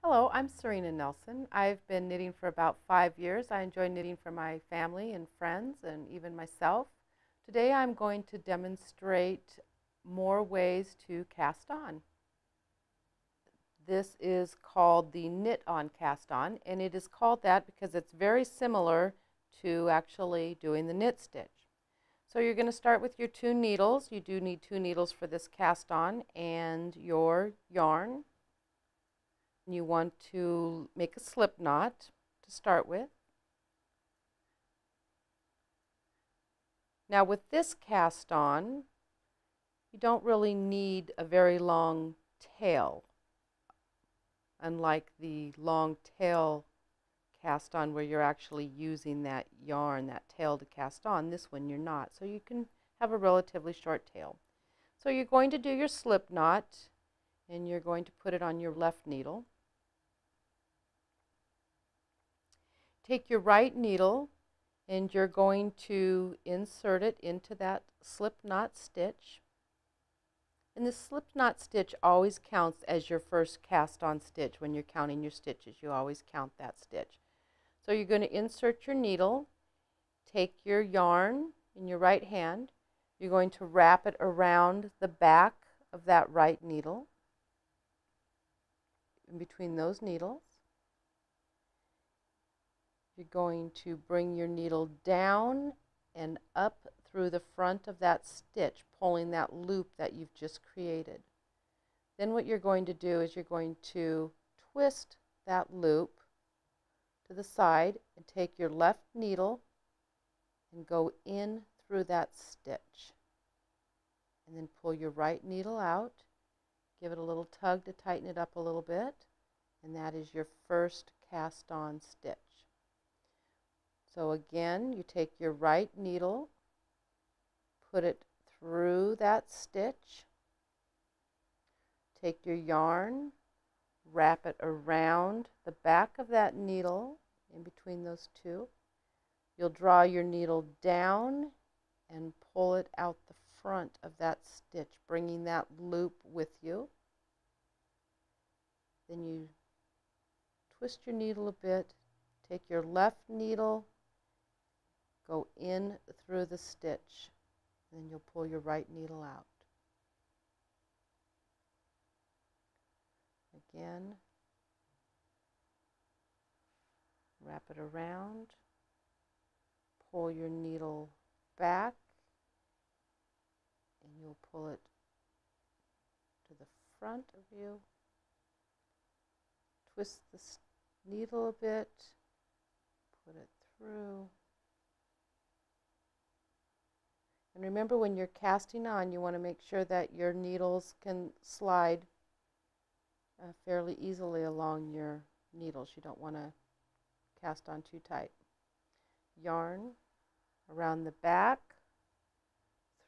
Hello, I'm Serena Nelson. I've been knitting for about 5 years. I enjoy knitting for my family and friends and even myself. Today I'm going to demonstrate more ways to cast on. This is called the knit on cast on, and it is called that because it's very similar to actually doing the knit stitch. So you're going to start with your 2 needles. You do need 2 needles for this cast on and your yarn. You want to make a slip knot to start with. Now with this cast on, you don't really need a very long tail, unlike the long tail cast on where you're actually using that yarn, that tail to cast on. This one you're not, so you can have a relatively short tail. So you're going to do your slip knot, and you're going to put it on your left needle. Take your right needle and you're going to insert it into that slip knot stitch. And the slip knot stitch always counts as your first cast on stitch. When you're counting your stitches, you always count that stitch. So you're going to insert your needle, take your yarn in your right hand, you're going to wrap it around the back of that right needle, in between those needles. You're going to bring your needle down and up through the front of that stitch, pulling that loop that you've just created. Then what you're going to do is you're going to twist that loop to the side and take your left needle and go in through that stitch. And then pull your right needle out, give it a little tug to tighten it up a little bit, and that is your first cast on stitch. So again, you take your right needle, put it through that stitch, take your yarn, wrap it around the back of that needle in between those two. You'll draw your needle down and pull it out the front of that stitch, bringing that loop with you. Then you twist your needle a bit, take your left needle, go in through the stitch, and then you'll pull your right needle out. Again, wrap it around, pull your needle back, and you'll pull it to the front of you. Twist the needle a bit, put it through. And remember, when you're casting on, you want to make sure that your needles can slide fairly easily along your needles. You don't want to cast on too tight. Yarn around the back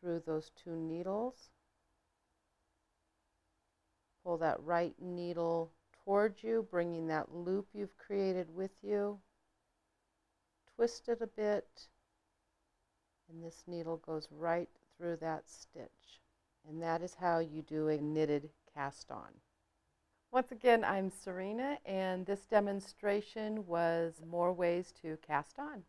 through those 2 needles. Pull that right needle towards you, bringing that loop you've created with you. Twist it a bit, and this needle goes right through that stitch. And that is how you do a knitted cast on. Once again, I'm Serena, and this demonstration was more ways to cast on.